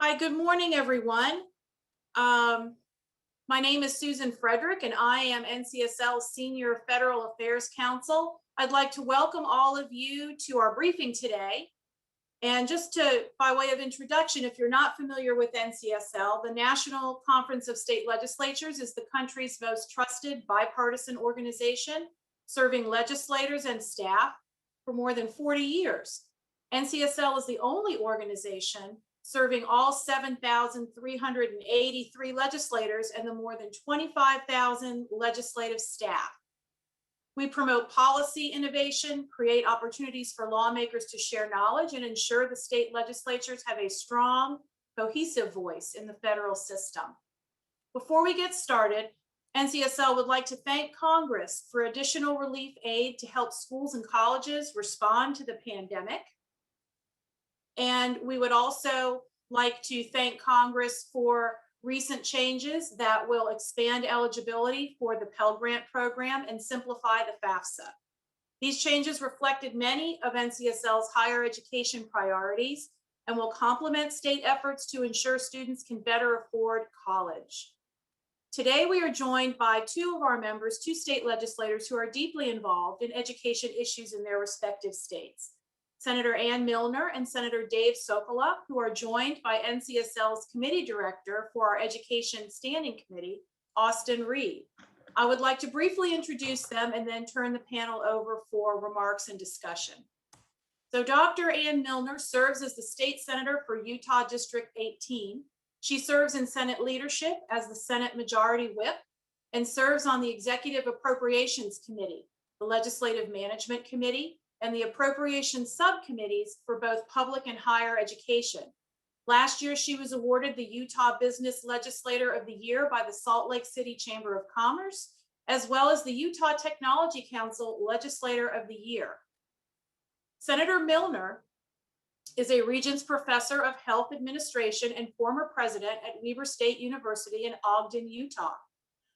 Hi, good morning, everyone. My name is Susan Frederick, and I am NCSL's Senior Federal Affairs Counsel. I'd like to welcome all of you to our briefing today. And by way of introduction, if you're not familiar with NCSL, the National Conference of State Legislatures is the country's most trusted bipartisan organization, serving legislators and staff for more than 40 years. NCSL is the only organization serving all 7,383 legislators and the more than 25,000 legislative staff. We promote policy innovation, create opportunities for lawmakers to share knowledge, and ensure the state legislatures have a strong, cohesive voice in the federal system. Before we get started, NCSL would like to thank Congress for additional relief aid to help schools and colleges respond to the pandemic. And we would also like to thank Congress for recent changes that will expand eligibility for the Pell Grant program and simplify the FAFSA. These changes reflected many of NCSL's higher education priorities and will complement state efforts to ensure students can better afford college. Today, we are joined by two of our members, two state legislators who are deeply involved in education issues in their respective states. Senator Ann Milner and Senator Dave Sokola, who are joined by NCSL's committee director for our Education Standing Committee, Austin Reed. I would like to briefly introduce them and then turn the panel over for remarks and discussion. So Dr. Ann Milner serves as the state senator for Utah District 18. She serves in Senate leadership as the Senate Majority Whip and serves on the Executive Appropriations Committee, the Legislative Management Committee, and the appropriations subcommittees for both public and higher education. Last year, she was awarded the Utah Business Legislator of the Year by the Salt Lake City Chamber of Commerce, as well as the Utah Technology Council Legislator of the Year. Senator Milner is a Regents Professor of Health Administration and former president at Weber State University in Ogden, Utah.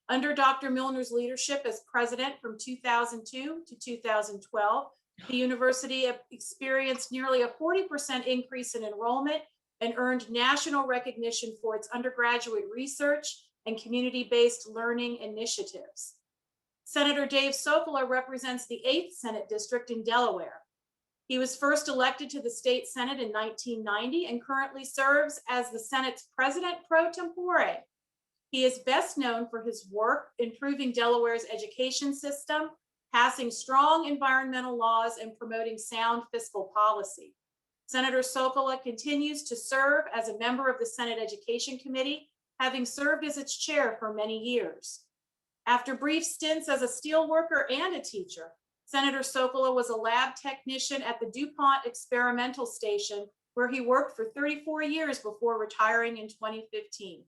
Under Dr. Milner's leadership as president from 2002 to 2012, the university experienced nearly a 40% increase in enrollment and earned national recognition for its undergraduate research and community-based learning initiatives. Senator Dave Sokola represents the 8th Senate District in Delaware. He was first elected to the state Senate in 1990 and currently serves as the Senate's president pro tempore. He is best known for his work improving Delaware's education system, passing strong environmental laws, and promoting sound fiscal policy. Senator Sokola continues to serve as a member of the Senate Education Committee, having served as its chair for many years. After brief stints as a steelworker and a teacher, Senator Sokola was a lab technician at the DuPont Experimental Station, where he worked for 34 years before retiring in 2015.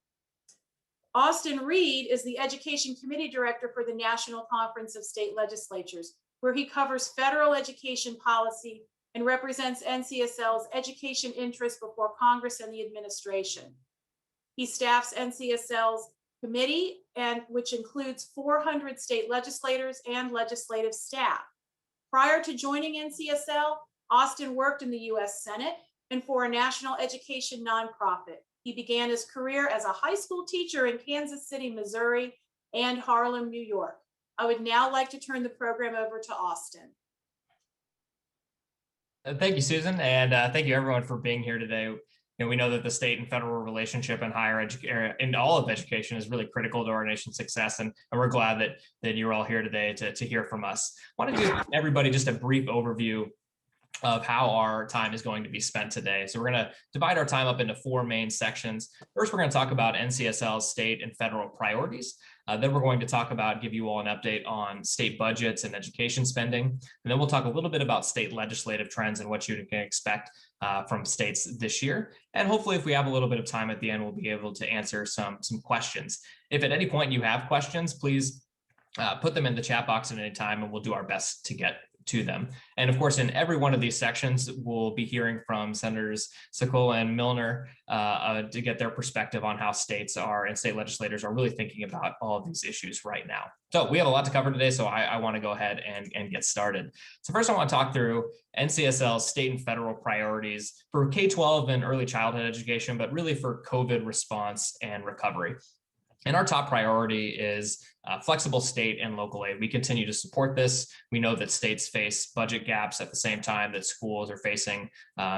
Austin Reed is the Education Committee Director for the National Conference of State Legislatures, where he covers federal education policy and represents NCSL's education interests before Congress and the administration. He staffs NCSL's committee, which includes 400 state legislators and legislative staff. Prior to joining NCSL, Austin worked in the U.S. Senate and for a national education nonprofit. He began his career as a high school teacher in Kansas City, Missouri, and Harlem, New York. I would now like to turn the program over to Austin. Thank you, Susan, and thank you everyone for being here today. We know that the state and federal relationship in higher education, in all of education, is really critical to our nation's success, and we're glad that you're all here today to hear from us. I want to give everybody just a brief overview of how our time is going to be spent today. So we're going to divide our time up into 4 main sections. First, we're going to talk about NCSL's state and federal priorities. Then we're going to give you all an update on state budgets and education spending. And then we'll talk a little bit about state legislative trends and what you can expect from states this year. And hopefully, if we have a little bit of time at the end, we'll be able to answer some questions. If at any point you have questions, please put them in the chat box at any time, and we'll do our best to get to them. And of course, in every one of these sections, we'll be hearing from Senators Sokola and Milner to get their perspective on how states are and state legislators are really thinking about all of these issues right now. So we have a lot to cover today, so I want to go ahead and get started. So first, I want to talk through NCSL's state and federal priorities for K-12 and early childhood education, but really for COVID response and recovery. And our top priority is flexible state and local aid. We continue to support this. We know that states face budget gaps at the same time that schools are facing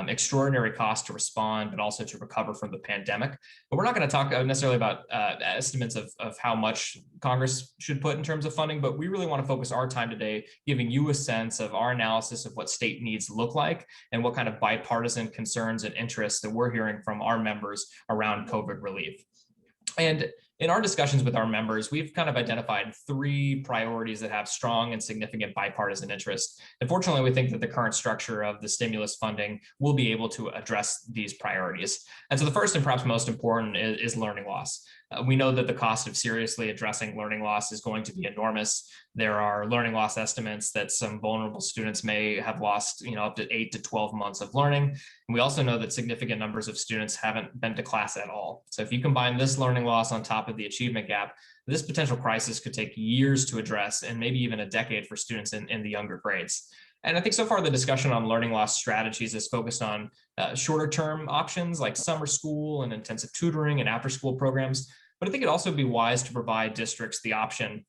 extraordinary costs to respond, but also to recover from the pandemic. But we're not going to talk necessarily about estimates of how much Congress should put in terms of funding, but we really want to focus our time today giving you a sense of our analysis of what state needs look like and what kind of bipartisan concerns and interests that we're hearing from our members around COVID relief. And in our discussions with our members, we've kind of identified 3 priorities that have strong and significant bipartisan interest. Unfortunately, we think that the current structure of the stimulus funding will be able to address these priorities. And so the first and perhaps most important is learning loss. We know that the cost of seriously addressing learning loss is going to be enormous. There are learning loss estimates that some vulnerable students may have lost, up to 8 to 12 months of learning. And we also know that significant numbers of students haven't been to class at all. So if you combine this learning loss on top of the achievement gap, this potential crisis could take years to address and maybe even a decade for students in the younger grades. And I think so far the discussion on learning loss strategies is focused on shorter term options like summer school and intensive tutoring and after school programs. But I think it'd also be wise to provide districts the option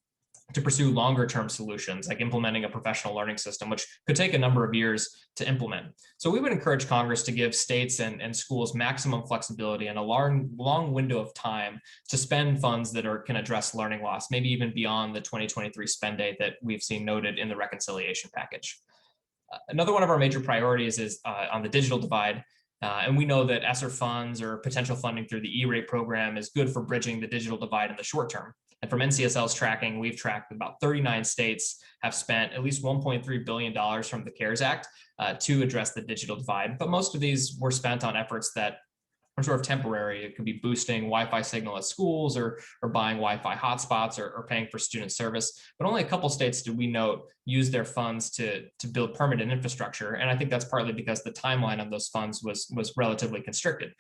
to pursue longer term solutions like implementing a professional learning system, which could take a number of years to implement. So we would encourage Congress to give states and schools maximum flexibility and a long window of time to spend funds that can address learning loss, maybe even beyond the 2023 spend date that we've seen noted in the reconciliation package. Another one of our major priorities is on the digital divide. And we know that ESSER funds or potential funding through the E-rate program is good for bridging the digital divide in the short term. And from NCSL's tracking, we've tracked about 39 states have spent at least $1.3 billion from the CARES Act to address the digital divide. But most of these were spent on efforts that are sort of temporary. It could be boosting Wi-Fi signal at schools or buying Wi-Fi hotspots or paying for student service. But only a couple states did we note use their funds to build permanent infrastructure. And I think that's partly because the timeline on those funds was relatively constricted.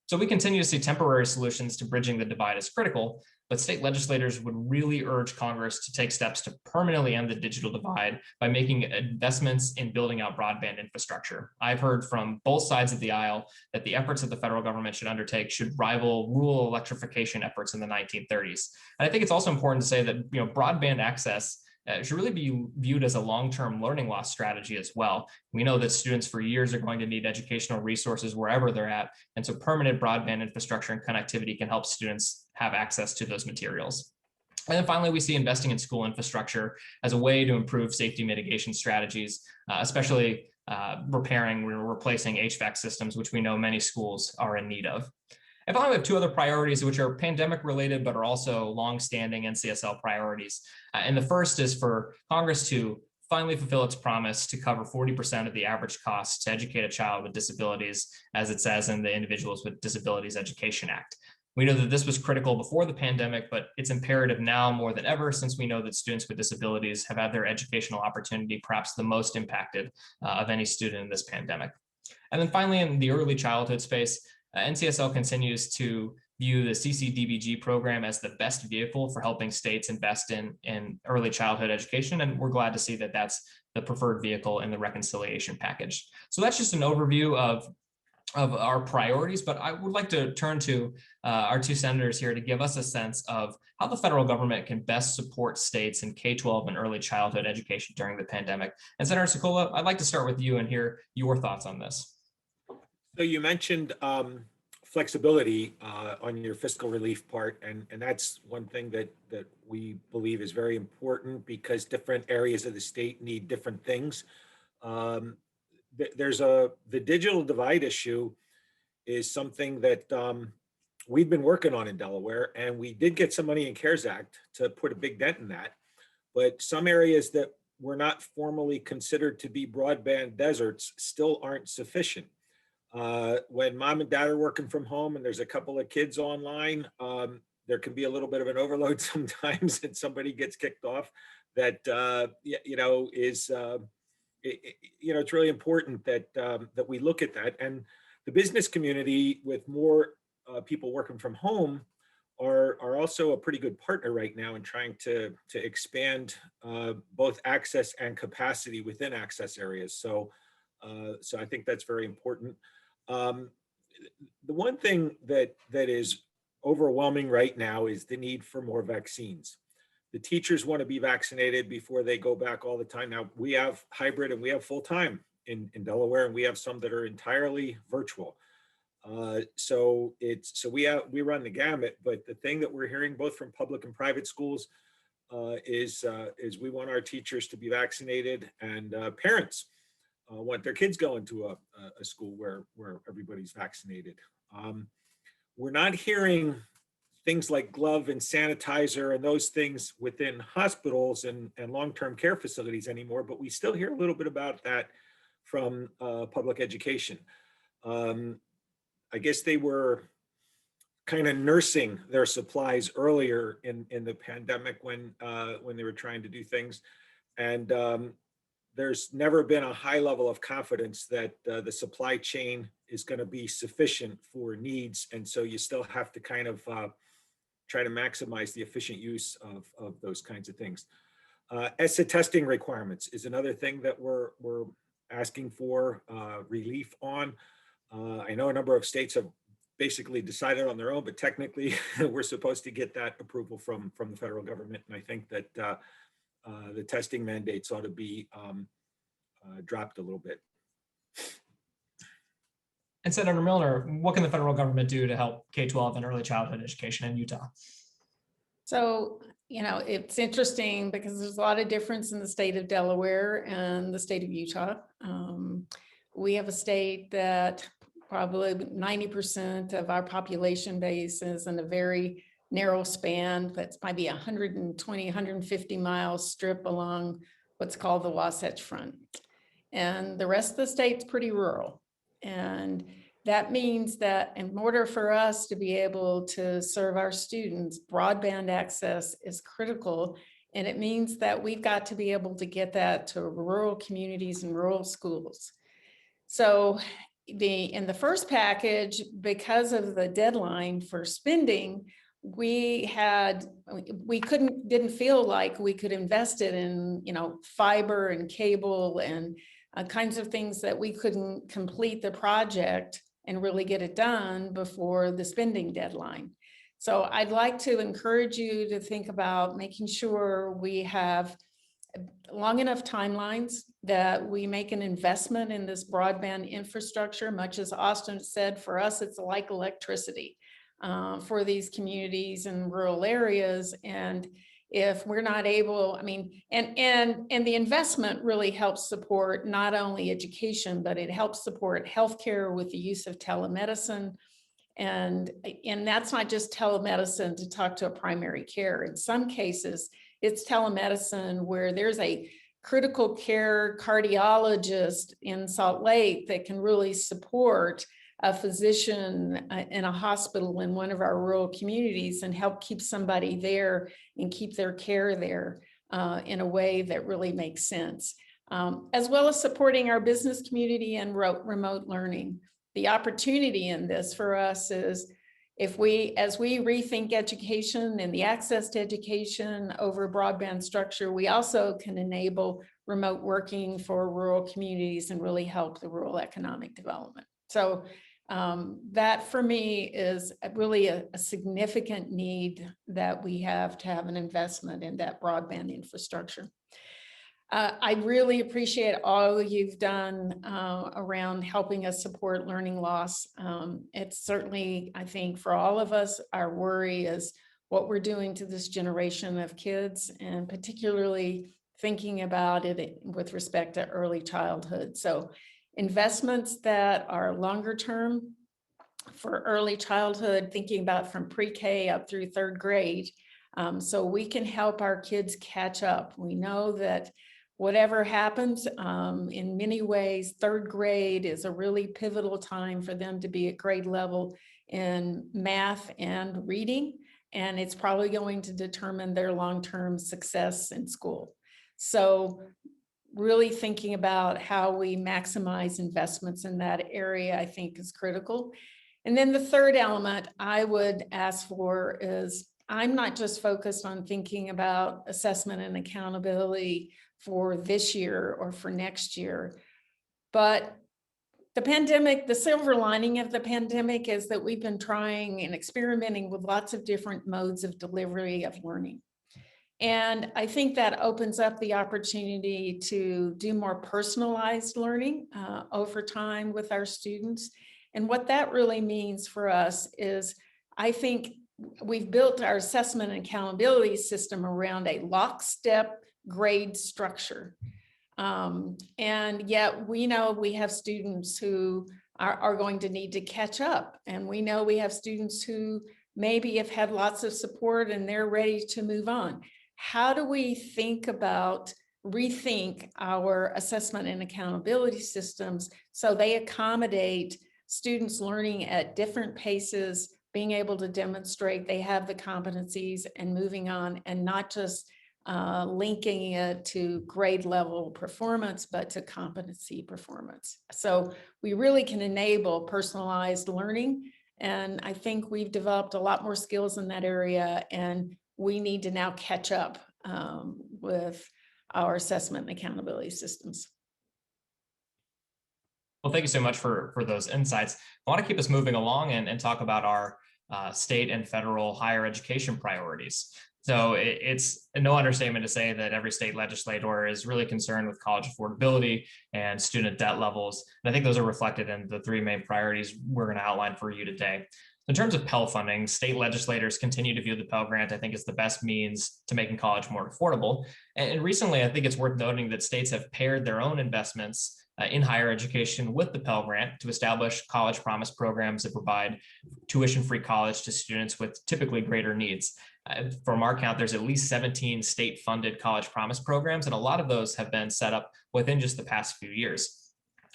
So we continue to see temporary solutions to bridging the divide as critical, but state legislators would really urge Congress to take steps to permanently end the digital divide by making investments in building out broadband infrastructure. I've heard from both sides of the aisle that the efforts that the federal government should undertake should rival rural electrification efforts in the 1930s. And I think it's also important to say that broadband access should really be viewed as a long-term learning loss strategy as well. We know that students for years are going to need educational resources wherever they're at, and so permanent broadband infrastructure and connectivity can help students have access to those materials. And then finally, we see investing in school infrastructure as a way to improve safety mitigation strategies, especially repairing or replacing HVAC systems, which we know many schools are in need of. And finally, we have 2 other priorities, which are pandemic related, but are also longstanding NCSL priorities. And the first is for Congress to finally fulfill its promise to cover 40% of the average cost to educate a child with disabilities, as it says in the Individuals with Disabilities Education Act. We know that this was critical before the pandemic, but it's imperative now more than ever, since we know that students with disabilities have had their educational opportunity perhaps the most impacted of any student in this pandemic. And then finally, in the early childhood space, NCSL continues to view the CCDBG program as the best vehicle for helping states invest in early childhood education. And we're glad to see that that's the preferred vehicle in the reconciliation package. So that's just an overview of our priorities, but I would like to turn to our 2 senators here to give us a sense of how the federal government can best support states in K-12 and early childhood education during the pandemic. And Senator Sokola, I'd like to start with you and hear your thoughts on this. So you mentioned flexibility on your fiscal relief part, and that's one thing that we believe is very important because different areas of the state need different things. There's the digital divide issue is something that we've been working on in Delaware, and we did get some money in CARES Act to put a big dent in that. But some areas that were not formally considered to be broadband deserts still aren't sufficient. When mom and dad are working from home and there's a couple of kids online, there can be a little bit of an overload sometimes and somebody gets kicked off that, it's really important that that we look at that. And the business community, with more people working from home, are also a pretty good partner right now in trying to expand both access and capacity within access areas. So so I think that's very important. Um, the one thing that is overwhelming right now is the need for more vaccines. The teachers want to be vaccinated before they go back all the time. Now we have hybrid and we have full time in Delaware, and we have some that are entirely virtual. So we run the gamut. But the thing that we're hearing both from public and private schools is we want our teachers to be vaccinated, and parents want their kids going to a school where everybody's vaccinated. We're not hearing things like glove and sanitizer and those things within hospitals and long-term care facilities anymore, but we still hear a little bit about that from public education. I guess they were kind of nursing their supplies earlier in the pandemic when they were trying to do things. And there's never been a high level of confidence that the supply chain is going to be sufficient for needs. And so you still have to kind of try to maximize the efficient use of those kinds of things. ESSA testing requirements is another thing that we're asking for relief on. I know a number of states have basically decided on their own, but technically we're supposed to get that approval from the federal government. And I think that the testing mandates ought to be dropped a little bit. And Senator Milner, what can the federal government do to help K-12 and early childhood education in Utah? So, it's interesting because there's a lot of difference in the state of Delaware and the state of Utah. We have a state that probably 90% of our population base is in a very narrow span. That's maybe 120, 150 mile strip along what's called the Wasatch Front. And the rest of the state's pretty rural. And that means that in order for us to be able to serve our students, broadband access is critical. And it means that we've got to be able to get that to rural communities and rural schools. So in the first package, because of the deadline for spending, we didn't feel like we could invest it in, fiber and cable and kinds of things that we couldn't complete the project and really get it done before the spending deadline. So I'd like to encourage you to think about making sure we have long enough timelines that we make an investment in this broadband infrastructure. Much as Austin said, for us, it's like electricity for these communities and rural areas. And if we're not able, and the investment really helps support not only education, but it helps support healthcare with the use of telemedicine. And that's not just telemedicine to talk to a primary care. In some cases, it's telemedicine where there's a critical care cardiologist in Salt Lake that can really support a physician in a hospital in one of our rural communities and help keep somebody there and keep their care there in a way that really makes sense, as well as supporting our business community and remote learning. The opportunity in this for us is as we rethink education and the access to education over broadband structure, we also can enable remote working for rural communities and really help the rural economic development. So that for me is really a significant need that we have to have an investment in that broadband infrastructure. I really appreciate all you've done around helping us support learning loss. It's certainly, I think, for all of us, our worry is what we're doing to this generation of kids, and particularly thinking about it with respect to early childhood. So investments that are longer term for early childhood, thinking about from pre-K up through third grade, so we can help our kids catch up. We know that whatever happens, in many ways, third grade is a really pivotal time for them to be at grade level in math and reading, and it's probably going to determine their long-term success in school. So really thinking about how we maximize investments in that area, I think is critical. And then the third element I would ask for is, I'm not just focused on thinking about assessment and accountability for this year or for next year, but the pandemic, the silver lining of the pandemic is that we've been trying and experimenting with lots of different modes of delivery of learning. And I think that opens up the opportunity to do more personalized learning over time with our students. And what that really means for us is, I think we've built our assessment and accountability system around a lockstep grade structure. And yet we know we have students who are going to need to catch up. And we know we have students who maybe have had lots of support and they're ready to move on. How do we rethink our assessment and accountability systems so they accommodate students learning at different paces, being able to demonstrate they have the competencies and moving on, and not just linking it to grade level performance, but to competency performance. So we really can enable personalized learning. And I think we've developed a lot more skills in that area, and we need to now catch up with our assessment and accountability systems. Well, thank you so much for those insights. I want to keep us moving along and talk about our state and federal higher education priorities. So it's no understatement to say that every state legislator is really concerned with college affordability and student debt levels. And I think those are reflected in the three main priorities we're going to outline for you today. In terms of Pell funding, state legislators continue to view the Pell Grant, I think, as the best means to making college more affordable. And recently, I think it's worth noting that states have paired their own investments in higher education with the Pell Grant to establish college promise programs that provide tuition-free college to students with typically greater needs. From our count, there's at least 17 state-funded college promise programs, and a lot of those have been set up within just the past few years.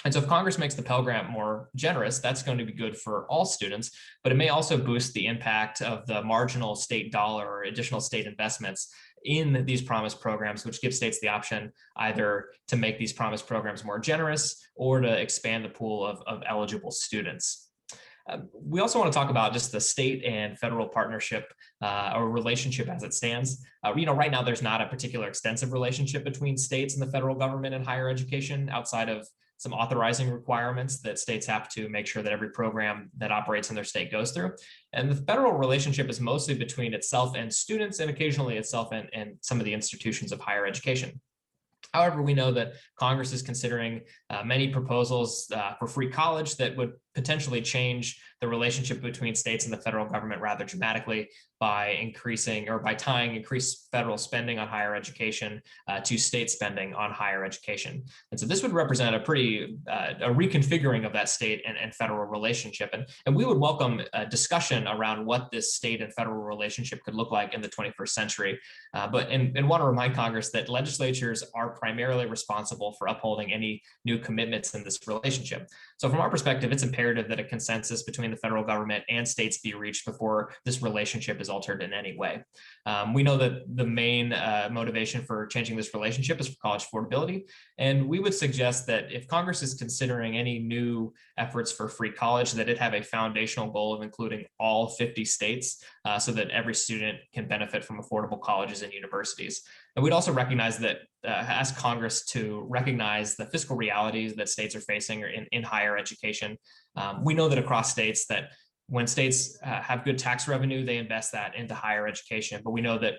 And so if Congress makes the Pell Grant more generous, that's going to be good for all students, but it may also boost the impact of the marginal state dollar or additional state investments in these promise programs, which gives states the option either to make these promise programs more generous or to expand the pool of eligible students. We also want to talk about just the state and federal partnership or relationship as it stands. Right now, there's not a particular extensive relationship between states and the federal government in higher education outside of some authorizing requirements that states have to make sure that every program that operates in their state goes through. And the federal relationship is mostly between itself and students, and occasionally itself and some of the institutions of higher education. However, we know that Congress is considering many proposals for free college that would potentially change the relationship between states and the federal government rather dramatically by increasing or by tying increased federal spending on higher education to state spending on higher education. And so this would represent a pretty a reconfiguring of that state and federal relationship. And we would welcome a discussion around what this state and federal relationship could look like in the 21st century. But want to remind Congress that legislatures are primarily responsible for upholding any new commitments in this relationship. So from our perspective, it's imperative that a consensus between the federal government and states be reached before this relationship is altered in any way. We know that the main motivation for changing this relationship is for college affordability. And we would suggest that if Congress is considering any new efforts for free college, that it have a foundational goal of including all 50 states so that every student can benefit from affordable colleges and universities. And we'd also recognize that, ask Congress to recognize the fiscal realities that states are facing in higher education. We know that across states that when states have good tax revenue, they invest that into higher education. But we know that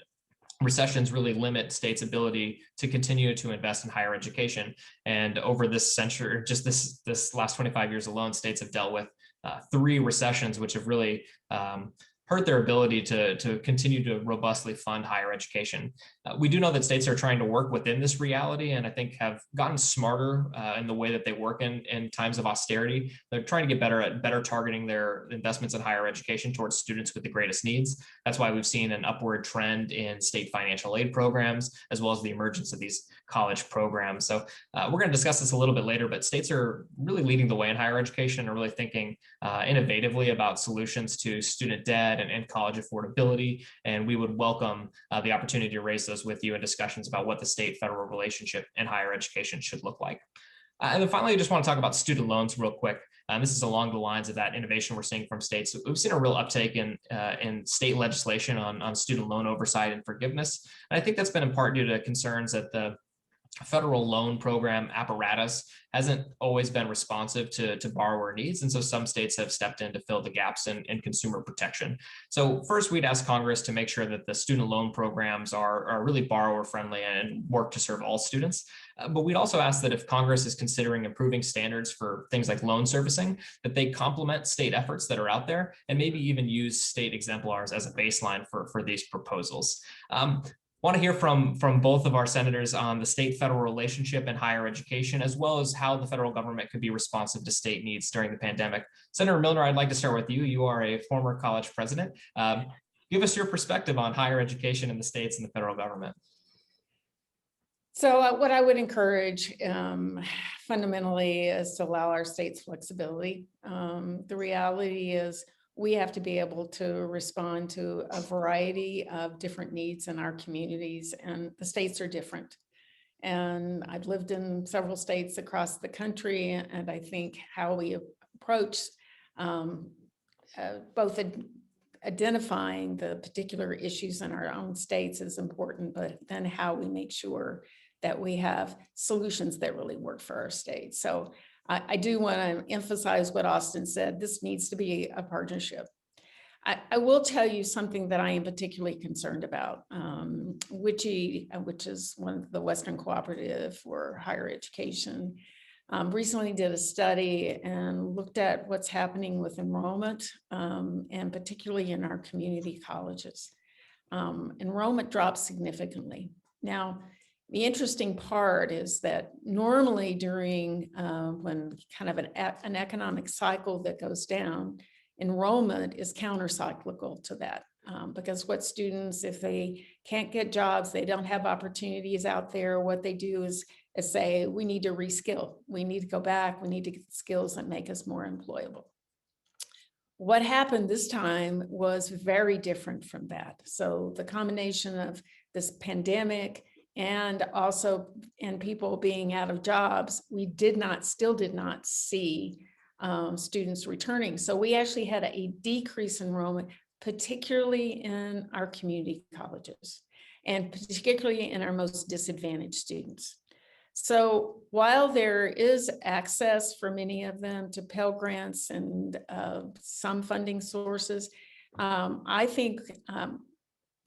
recessions really limit states' ability to continue to invest in higher education. And over this century, just this last 25 years alone, states have dealt with 3 recessions, which have really hurt their ability to continue to robustly fund higher education. We do know that states are trying to work within this reality and I think have gotten smarter in the way that they work in times of austerity. They're trying to get better at targeting their investments in higher education towards students with the greatest needs. That's why we've seen an upward trend in state financial aid programs, as well as the emergence of these college programs. So we're going to discuss this a little bit later, but states are really leading the way in higher education and really thinking innovatively about solutions to student debt debt and college affordability. And we would welcome the opportunity to raise those with you in discussions about what the state-federal relationship in higher education should look like. And then finally, I just want to talk about student loans real quick. This is along the lines of that innovation we're seeing from states. We've seen a real uptake in state legislation on student loan oversight and forgiveness. And I think that's been in part due to concerns that the federal loan program apparatus hasn't always been responsive to borrower needs. And so some states have stepped in to fill the gaps in consumer protection. So first, we'd ask Congress to make sure that the student loan programs are really borrower friendly and work to serve all students. But we'd also ask that if Congress is considering improving standards for things like loan servicing, that they complement state efforts that are out there and maybe even use state exemplars as a baseline for these proposals. Want to hear from both of our senators on the state-federal relationship in higher education, as well as how the federal government could be responsive to state needs during the pandemic. Senator Milner, I'd like to start with you. You are a former college president. Give us your perspective on higher education in the states and the federal government. So what I would encourage fundamentally is to allow our states flexibility. The reality is we have to be able to respond to a variety of different needs in our communities, and the states are different. And I've lived in several states across the country, and I think how we approach both identifying the particular issues in our own states is important, but then how we make sure that we have solutions that really work for our state. So I do want to emphasize what Austin said. This needs to be a partnership. I will tell you something that I am particularly concerned about. WICHE, which is one of the Western Cooperative for Higher Education, recently did a study and looked at what's happening with enrollment, and particularly in our community colleges. Enrollment dropped significantly. Now, the interesting part is that normally during when kind of an economic cycle that goes down, enrollment is counter-cyclical to that, because what students, if they can't get jobs, they don't have opportunities out there, what they do is say, we need to reskill, we need to go back, we need to get skills that make us more employable. What happened this time was very different from that. So the combination of this pandemic and also people being out of jobs, we still did not see students returning. So we actually had a decrease in enrollment, particularly in our community colleges, and particularly in our most disadvantaged students. So while there is access for many of them to Pell Grants and some funding sources, I think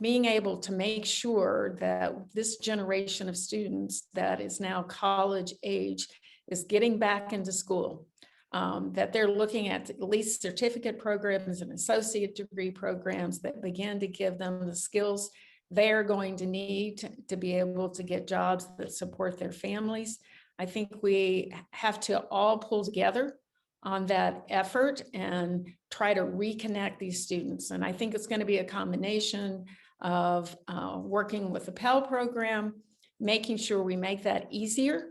being able to make sure that this generation of students that is now college age is getting back into school, that they're looking at least certificate programs and associate degree programs that begin to give them the skills they're going to need to be able to get jobs that support their families. I think we have to all pull together on that effort and try to reconnect these students. And I think it's going to be a combination of working with the Pell program, making sure we make that easier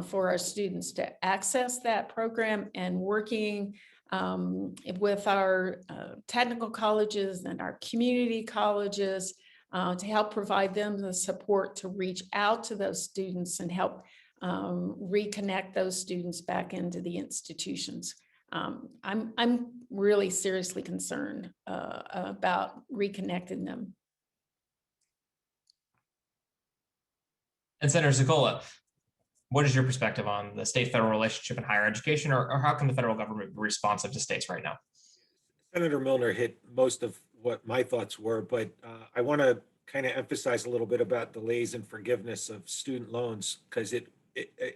for our students to access that program, and working with our technical colleges and our community colleges to help provide them the support to reach out to those students and help reconnect those students back into the institutions. I'm really seriously concerned about reconnecting them. And Senator Zikola, what is your perspective on the state-federal relationship in higher education, or how can the federal government be responsive to states right now? Senator Milner hit most of what my thoughts were, but I want to kind of emphasize a little bit about delays and forgiveness of student loans, because it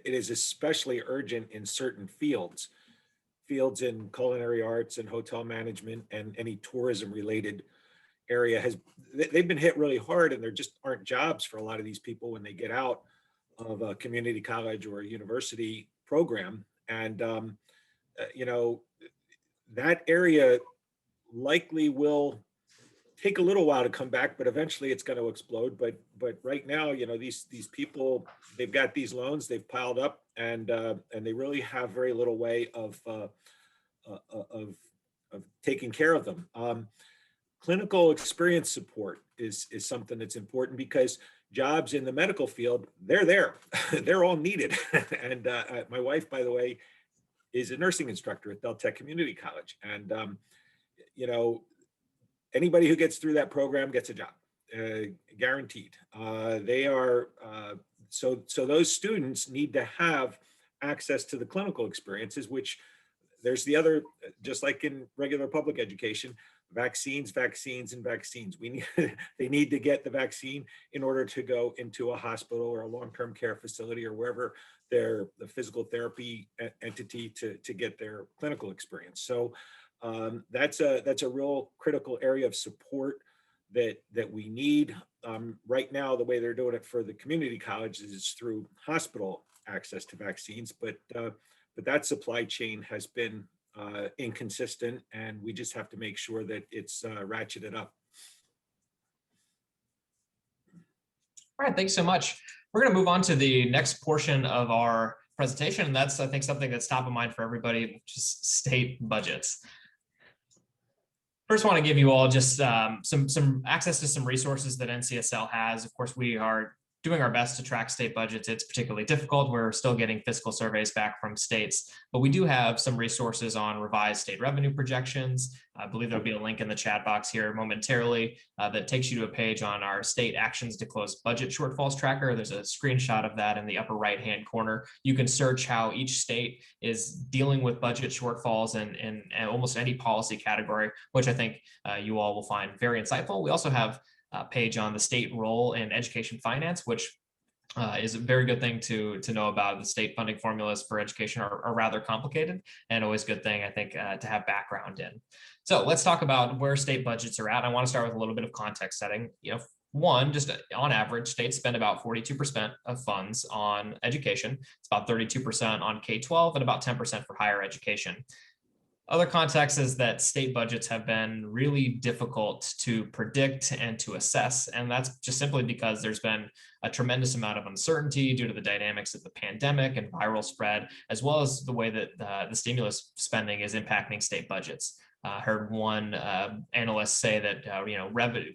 is especially urgent in certain fields in culinary arts and hotel management and any tourism related area. They've been hit really hard, and there just aren't jobs for a lot of these people when they get out of a community college or a university program. And that area likely will take a little while to come back, but eventually it's going to explode. But right now, these people, they've got these loans, they've piled up, and they really have very little way of taking care of them. clinical experience support is something that's important, because jobs in the medical field, they're there. They're all needed. And my wife, by the way, is a nursing instructor at Del Tech Community College. And, you know, anybody who gets through that program gets a job, guaranteed. They are, so those students need to have access to the clinical experiences, which there's the other, just like in regular public education, vaccines, vaccines, and vaccines. We need, they need to get the vaccine in order to go into a hospital or a long-term care facility or wherever the physical therapy entity to get their clinical experience. So that's a real critical area of support that we need. Right now, the way they're doing it for the community colleges is through hospital access to vaccines, but that supply chain has been inconsistent, and we just have to make sure that it's ratcheted up. All right, thanks so much. We're going to move on to the next portion of our presentation, and that's, I think, something that's top of mind for everybody, which is state budgets. First, I want to give you all just some access to some resources that NCSL has. Of course, we are doing our best to track state budgets. It's particularly difficult. We're still getting fiscal surveys back from states, but we do have some resources on revised state revenue projections. I believe there'll be a link in the chat box here momentarily that takes you to a page on our state actions to close budget shortfalls tracker. There's a screenshot of that in the upper right-hand corner. You can search how each state is dealing with budget shortfalls in almost any policy category, which I think you all will find very insightful. We also have page on the state role in education finance, which is a very good thing to know about. The state funding formulas for education are rather complicated, and always a good thing, I think, to have background in. So let's talk about where state budgets are at. I want to start with a little bit of context setting. One, just on average, states spend about 42% of funds on education. It's about 32% on K-12 and about 10% for higher education. Other context is that state budgets have been really difficult to predict and to assess, and that's just simply because there's been a tremendous amount of uncertainty due to the dynamics of the pandemic and viral spread, as well as the way that the stimulus spending is impacting state budgets. I heard one analyst say that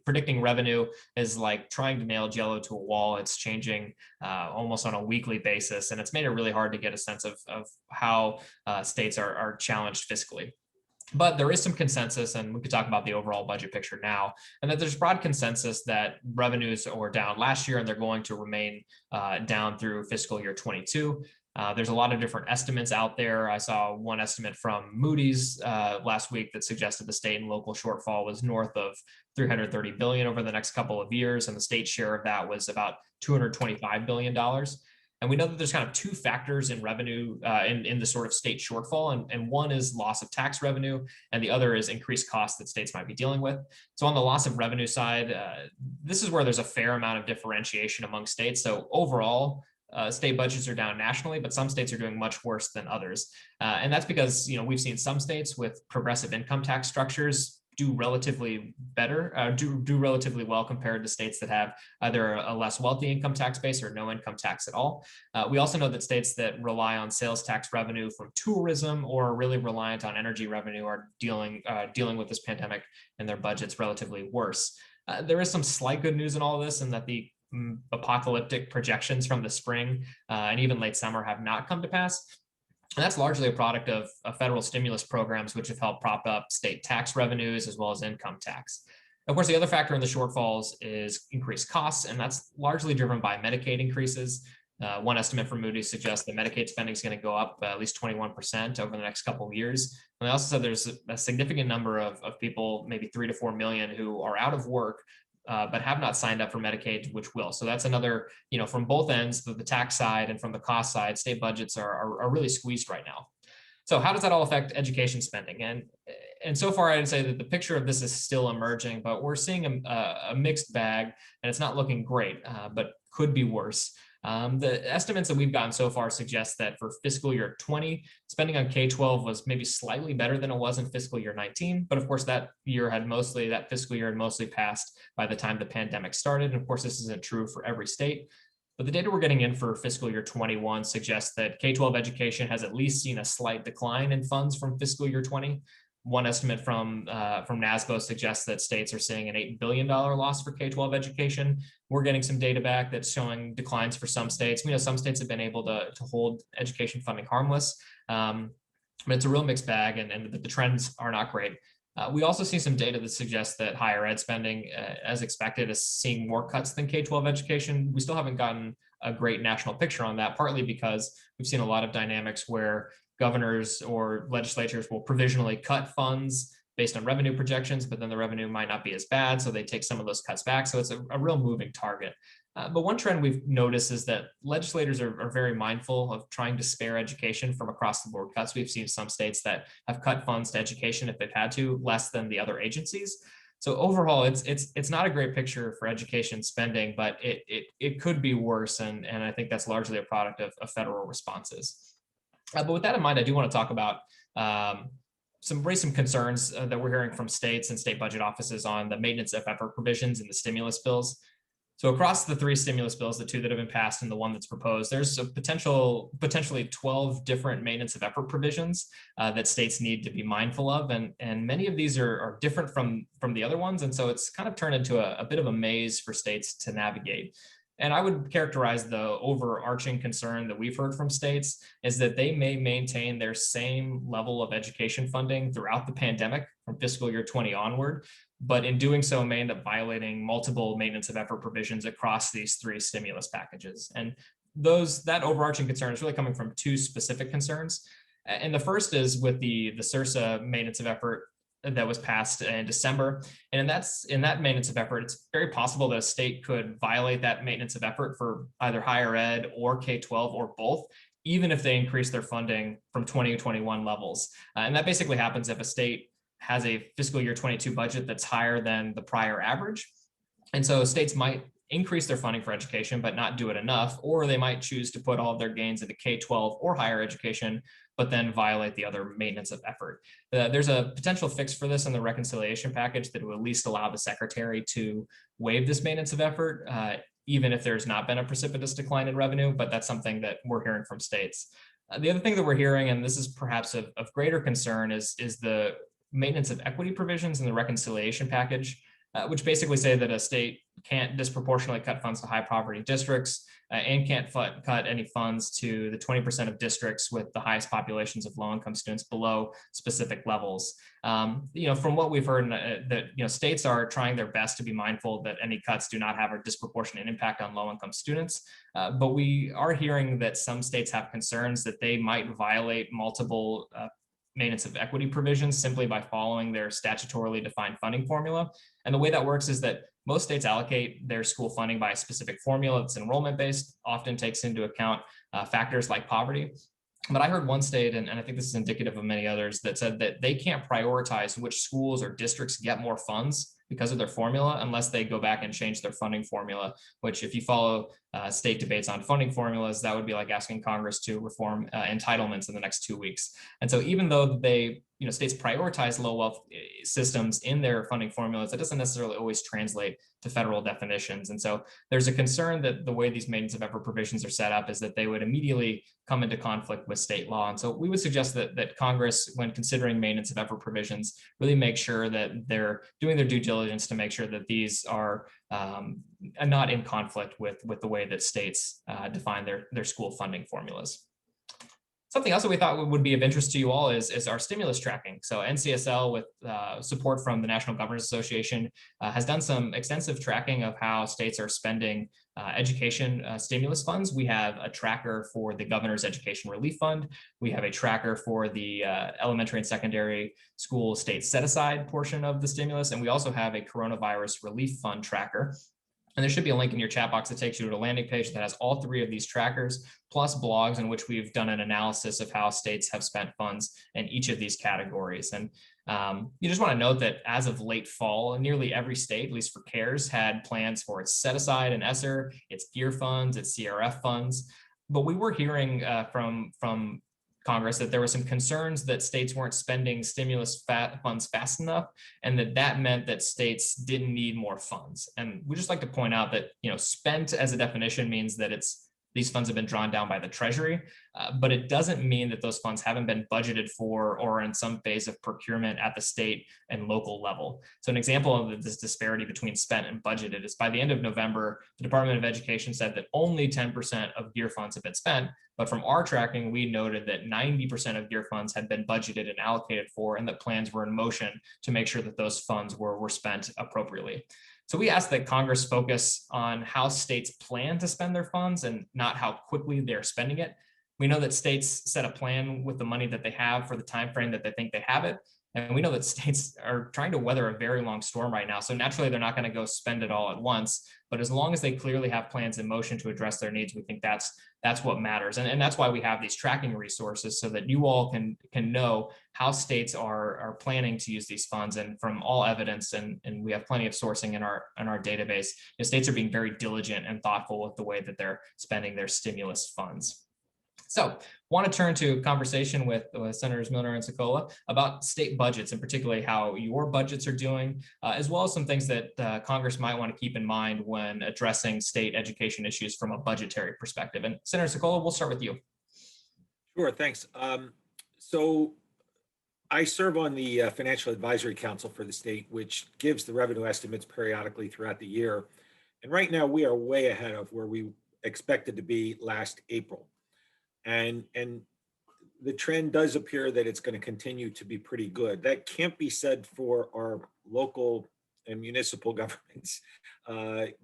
predicting revenue is like trying to nail Jello to a wall. It's changing almost on a weekly basis, and it's made it really hard to get a sense of how states are challenged fiscally. But there is some consensus, and we could talk about the overall budget picture now, and that there's broad consensus that revenues were down last year and they're going to remain down through fiscal year 22. There's a lot of different estimates out there. I saw one estimate from Moody's last week that suggested the state and local shortfall was north of $330 billion over the next couple of years, and the state share of that was about $225 billion. And we know that there's kind of two factors in revenue in the sort of state shortfall, and one is loss of tax revenue, and the other is increased costs that states might be dealing with. So on the loss of revenue side, this is where there's a fair amount of differentiation among states. So overall, state budgets are down nationally, but some states are doing much worse than others. And that's because, we've seen some states with progressive income tax structures do relatively better, do relatively well compared to states that have either a less wealthy income tax base or no income tax at all. We also know that states that rely on sales tax revenue from tourism or are really reliant on energy revenue are dealing with this pandemic and their budgets relatively worse. There is some slight good news in all of this, in that the apocalyptic projections from the spring and even late summer have not come to pass. And that's largely a product of federal stimulus programs, which have helped prop up state tax revenues as well as income tax. Of course, the other factor in the shortfalls is increased costs, and that's largely driven by Medicaid increases. One estimate from Moody's suggests that Medicaid spending is going to go up at least 21% over the next couple of years. And they also said there's a significant number of people, maybe 3 to 4 million, who are out of work but have not signed up for Medicaid, which will. So that's another, from both ends, the tax side and from the cost side, state budgets are really squeezed right now. So how does that all affect education spending? And so far, I'd say that the picture of this is still emerging, but we're seeing a mixed bag, and it's not looking great, but could be worse. The estimates that we've gotten so far suggest that for fiscal year 20, spending on K-12 was maybe slightly better than it was in fiscal year 19. But of course, that fiscal year had mostly passed by the time the pandemic started. And of course, this isn't true for every state. But the data we're getting in for fiscal year 21 suggests that K-12 education has at least seen a slight decline in funds from fiscal year 20. One estimate from NASBO suggests that states are seeing an $8 billion loss for K-12 education. We're getting some data back that's showing declines for some states. We know some states have been able to hold education funding harmless, but it's a real mixed bag, and the trends are not great. We also see some data that suggests that higher ed spending, as expected, is seeing more cuts than K-12 education. We still haven't gotten a great national picture on that, partly because we've seen a lot of dynamics where governors or legislatures will provisionally cut funds based on revenue projections, but then the revenue might not be as bad, so they take some of those cuts back. So it's a real moving target. But one trend we've noticed is that legislators are very mindful of trying to spare education from across the board cuts. We've seen some states that have cut funds to education if they've had to, less than the other agencies. So overall, it's not a great picture for education spending, but it could be worse, and I think that's largely a product of federal responses. But with that in mind, I do want to talk about some concerns that we're hearing from states and state budget offices on the maintenance of effort provisions in the stimulus bills. So across the three stimulus bills, the two that have been passed and the one that's proposed, there's a potentially 12 different maintenance of effort provisions that states need to be mindful of. And many of these are different from the other ones. And so it's kind of turned into a bit of a maze for states to navigate. And I would characterize the overarching concern that we've heard from states is that they may maintain their same level of education funding throughout the pandemic from fiscal year 20 onward, but in doing so may end up violating multiple maintenance of effort provisions across these three stimulus packages. And that overarching concern is really coming from two specific concerns. And the first is with the SRSA maintenance of effort that was passed in December. And in that maintenance of effort, it's very possible that a state could violate that maintenance of effort for either higher ed or K-12 or both, even if they increase their funding from 2021 levels. And that basically happens if a state has a fiscal year 22 budget that's higher than the prior average. And so states might increase their funding for education, but not do it enough, or they might choose to put all of their gains into K-12 or higher education, but then violate the other maintenance of effort. There's a potential fix for this in the reconciliation package that would at least allow the secretary to waive this maintenance of effort, even if there's not been a precipitous decline in revenue, but that's something that we're hearing from states. The other thing that we're hearing, and this is perhaps of greater concern, is the maintenance of equity provisions in the reconciliation package, which basically say that a state can't disproportionately cut funds to high poverty districts and can't cut any funds to the 20% of districts with the highest populations of low-income students below specific levels. From what we've heard, that states are trying their best to be mindful that any cuts do not have a disproportionate impact on low-income students. But we are hearing that some states have concerns that they might violate multiple maintenance of equity provisions simply by following their statutorily defined funding formula. And the way that works is that most states allocate their school funding by a specific formula that's enrollment based, often takes into account factors like poverty. But I heard one state, and I think this is indicative of many others, that said that they can't prioritize which schools or districts get more funds because of their formula unless they go back and change their funding formula, which if you follow state debates on funding formulas, that would be like asking Congress to reform entitlements in the next 2 weeks. And so even though states prioritize low wealth systems in their funding formulas, it doesn't necessarily always translate to federal definitions. And so there's a concern that the way these maintenance of effort provisions are set up is that they would immediately come into conflict with state law. And so we would suggest that Congress, when considering maintenance of effort provisions, really make sure that they're doing their due diligence to make sure that these are not in conflict with the way that states define their school funding formulas. Something else that we thought would be of interest to you all is our stimulus tracking. So NCSL, with support from the National Governors Association, has done some extensive tracking of how states are spending education stimulus funds. We have a tracker for the Governor's Education Relief Fund. We have a tracker for the elementary and secondary school state set-aside portion of the stimulus. And we also have a coronavirus relief fund tracker. And there should be a link in your chat box that takes you to a landing page that has all three of these trackers, plus blogs in which we've done an analysis of how states have spent funds in each of these categories. And you just want to note that as of late fall, nearly every state, at least for CARES, had plans for its set aside and ESSER, its GEAR funds, its CRF funds. But we were hearing from Congress that there were some concerns that states weren't spending stimulus funds fast enough, and that meant that states didn't need more funds. And we just like to point out that spent as a definition means that it's these funds have been drawn down by the Treasury, but it doesn't mean that those funds haven't been budgeted for or in some phase of procurement at the state and local level. So an example of this disparity between spent and budgeted is by the end of November, the Department of Education said that only 10% of gear funds have been spent. But from our tracking, we noted that 90% of gear funds had been budgeted and allocated for, and that plans were in motion to make sure that those funds were spent appropriately. So we asked that Congress focus on how states plan to spend their funds and not how quickly they're spending it. We know that states set a plan with the money that they have for the time frame that they think they have it. And we know that states are trying to weather a very long storm right now. So naturally, they're not going to go spend it all at once. But as long as they clearly have plans in motion to address their needs, we think that's what matters. And that's why we have these tracking resources so that you all can know how states are planning to use these funds. And from all evidence, and we have plenty of sourcing in our database, states are being very diligent and thoughtful with the way that they're spending their stimulus funds. So want to turn to a conversation with Senators Milner and Sokola about state budgets, and particularly how your budgets are doing, as well as some things that Congress might want to keep in mind when addressing state education issues from a budgetary perspective. And Senator Sokola, we'll start with you. Sure, thanks. So I serve on the Financial Advisory Council for the state, which gives the revenue estimates periodically throughout the year. And right now we are way ahead of where we expected to be last April. And the trend does appear that it's going to continue to be pretty good. That can't be said for our local and municipal governments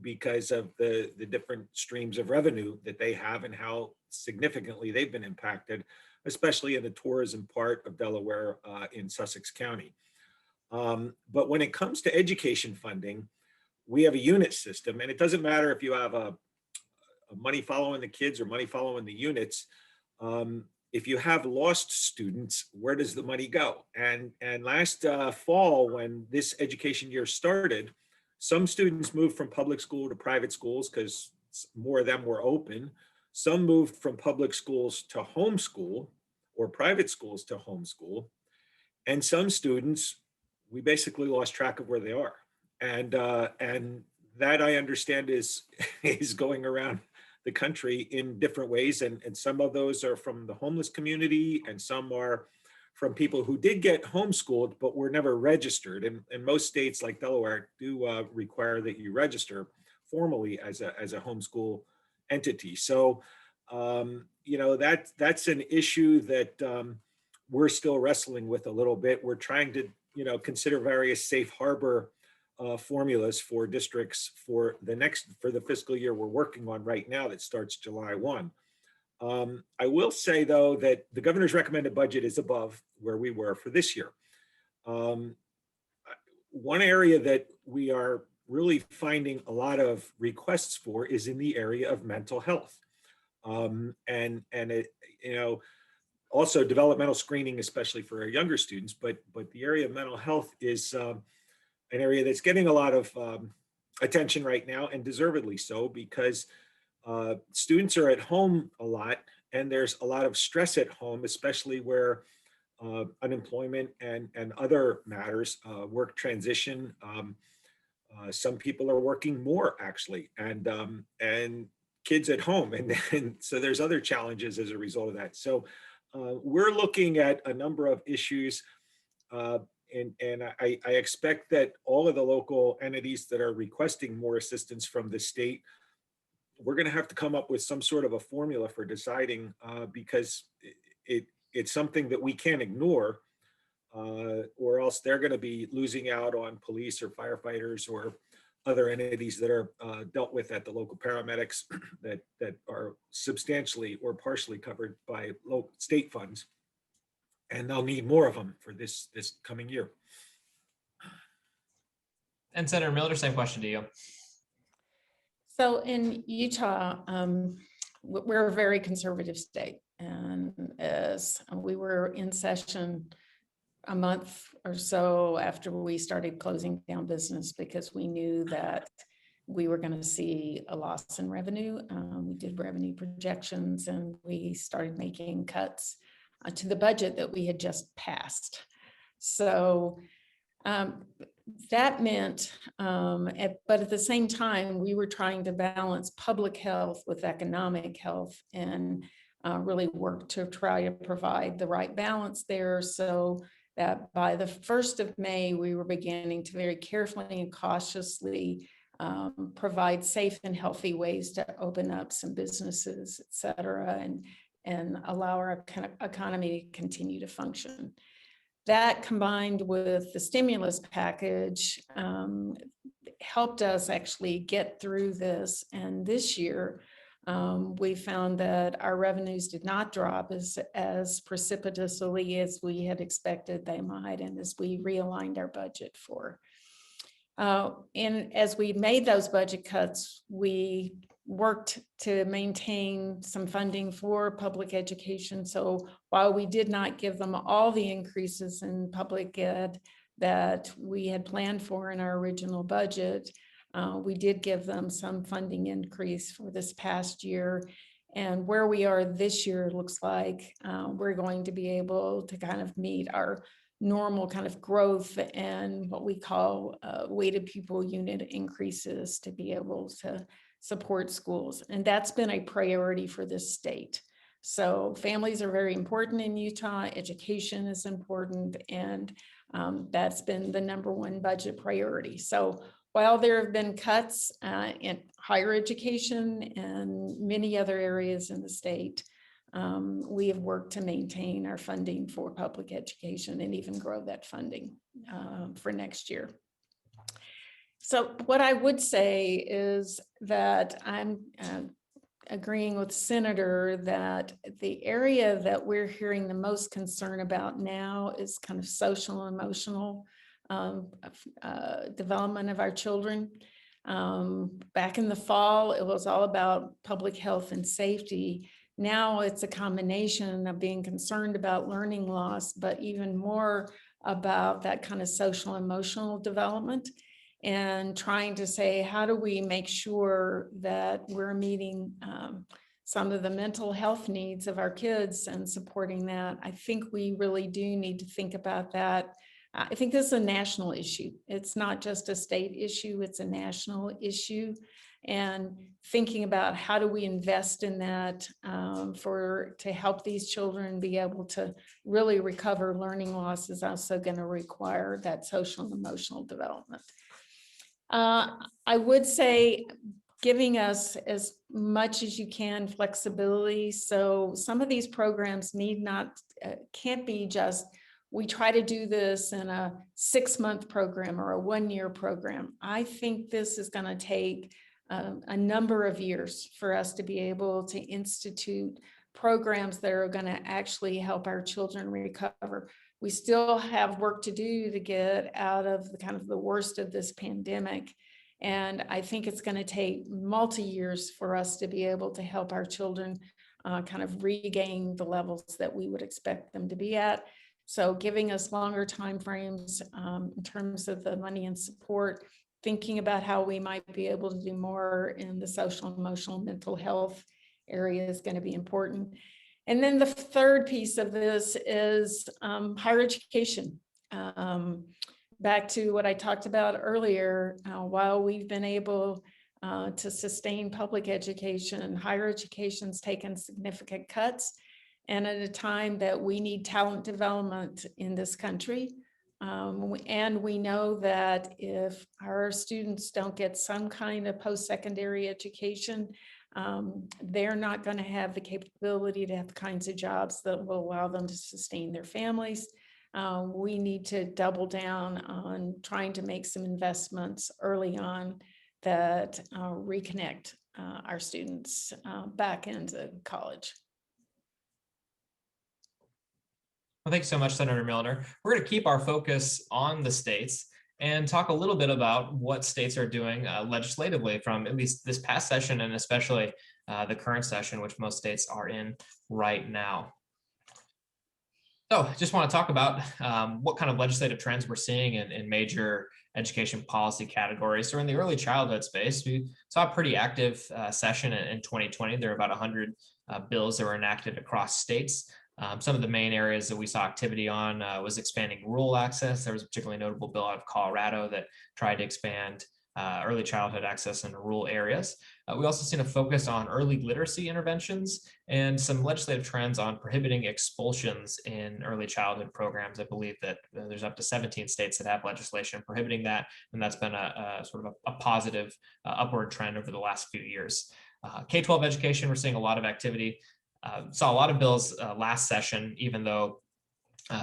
because of the different streams of revenue that they have and how significantly they've been impacted, especially in the tourism part of Delaware in Sussex County. But when it comes to education funding, we have a unit system, and it doesn't matter if you have a money following the kids or money following the units. If you have lost students, where does the money go? And last fall, when this education year started, some students moved from public school to private schools because more of them were open. Some moved from public schools to homeschool or private schools to homeschool. And some students, we basically lost track of where they are. And that, I understand, is going around the country in different ways. And some of those are from the homeless community, and some are from people who did get homeschooled, but were never registered. And most states like Delaware do require that you register formally as a homeschool entity. So, that's an issue that we're still wrestling with a little bit. We're trying to, consider various safe harbor formulas for districts for the fiscal year we're working on right now that starts July 1. I will say, though, that the governor's recommended budget is above where we were for this year. One area that we are really finding a lot of requests for is in the area of mental health. Also developmental screening, especially for our younger students, but the area of mental health is an area that's getting a lot of attention right now, and deservedly so, because students are at home a lot, and there's a lot of stress at home, especially where unemployment and other matters, work transition. Some people are working more, actually, and kids at home, and so there's other challenges as a result of that. So we're looking at a number of issues. And I expect that all of the local entities that are requesting more assistance from the state, we're going to have to come up with some sort of a formula for deciding, because it's something that we can't ignore, or else they're going to be losing out on police or firefighters or other entities that are dealt with at the local paramedics that are substantially or partially covered by local state funds. And they'll need more of them for this coming year. And Senator Miller, same question to you. So in Utah, we're a very conservative state. And as we were in session a month or so after we started closing down business, because we knew that we were going to see a loss in revenue. We did revenue projections, and we started making cuts to the budget that we had just passed. So that meant, but at the same time, we were trying to balance public health with economic health and really work to try to provide the right balance there, so that by the 1st of May, we were beginning to very carefully and cautiously provide safe and healthy ways to open up some businesses, et cetera, and allow our economy to continue to function. That combined with the stimulus package helped us actually get through this. And this year, we found that our revenues did not drop as precipitously as we had expected they might, and as we realigned our budget for. And as we made those budget cuts, we worked to maintain some funding for public education. So while we did not give them all the increases in public ed that we had planned for in our original budget, we did give them some funding increase for this past year. And where we are this year looks like we're going to be able to kind of meet our normal kind of growth and what we call weighted pupil unit increases to be able to support schools. And that's been a priority for this state. So families are very important in Utah. Education is important, and that's been the #1 budget priority. So while there have been cuts in higher education and many other areas in the state, we have worked to maintain our funding for public education and even grow that funding for next year. So what I would say is that I'm agreeing with Senator that the area that we're hearing the most concern about now is kind of social and emotional development of our children. Back in the fall, it was all about public health and safety. Now it's a combination of being concerned about learning loss, but even more about that kind of social emotional development, and trying to say, how do we make sure that we're meeting some of the mental health needs of our kids and supporting that? I think we really do need to think about that. I think this is a national issue. It's not just a state issue, it's a national issue. And thinking about how do we invest in that to help these children be able to really recover learning loss is also going to require that social and emotional development. I would say giving us as much as you can flexibility. So some of these programs can't be just, we try to do this in a 6-month program or a 1-year program. I think this is going to take a number of years for us to be able to institute programs that are going to actually help our children recover. We still have work to do to get out of the kind of the worst of this pandemic. And I think it's going to take multi-years for us to be able to help our children kind of regain the levels that we would expect them to be at. So giving us longer timeframes in terms of the money and support, thinking about how we might be able to do more in the social, emotional, mental health area is going to be important. And then the third piece of this is higher education. Back to what I talked about earlier, while we've been able to sustain public education, higher education's taken significant cuts. And at a time that we need talent development in this country. And we know that if our students don't get some kind of post-secondary education, they're not going to have the capability to have the kinds of jobs that will allow them to sustain their families. We need to double down on trying to make some investments early on that reconnect our students back into college. Well, thanks so much, Senator Milner. We're going to keep our focus on the states and talk a little bit about what states are doing legislatively from at least this past session and especially the current session, which most states are in right now. So just want to talk about what kind of legislative trends we're seeing in major education policy categories. So in the early childhood space, we saw a pretty active session in 2020. There were about 100 bills that were enacted across states. Some of the main areas that we saw activity on was expanding rural access. There was a particularly notable bill out of Colorado that tried to expand early childhood access in rural areas. We also seen a focus on early literacy interventions and some legislative trends on prohibiting expulsions in early childhood programs. I believe that there's up to 17 states that have legislation prohibiting that, and that's been a sort of a positive upward trend over the last few years. K-12 education, we're seeing a lot of activity. Saw a lot of bills last session, even though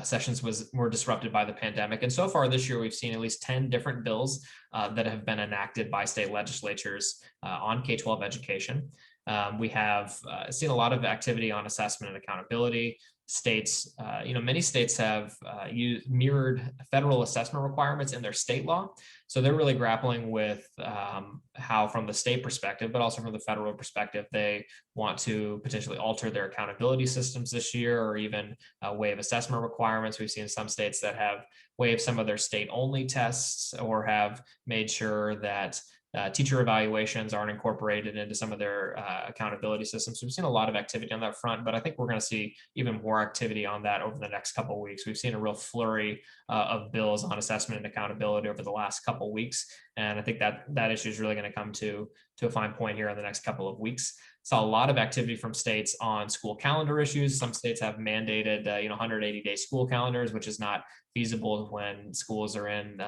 sessions were disrupted by the pandemic. And so far this year, we've seen at least 10 different bills that have been enacted by state legislatures on K-12 education. We have seen a lot of activity on assessment and accountability. States, many states have mirrored federal assessment requirements in their state law. So they're really grappling with how, from the state perspective, but also from the federal perspective, they want to potentially alter their accountability systems this year, or even waive assessment requirements. We've seen some states that have waived some of their state-only tests, or have made sure that teacher evaluations aren't incorporated into some of their accountability systems. So we've seen a lot of activity on that front, but I think we're going to see even more activity on that over the next couple of weeks. We've seen a real flurry of bills on assessment and accountability over the last couple of weeks, and I think that issue is really going to come to a fine point here in the next couple of weeks. Saw a lot of activity from states on school calendar issues. Some states have mandated 180-day school calendars, which is not feasible when schools are in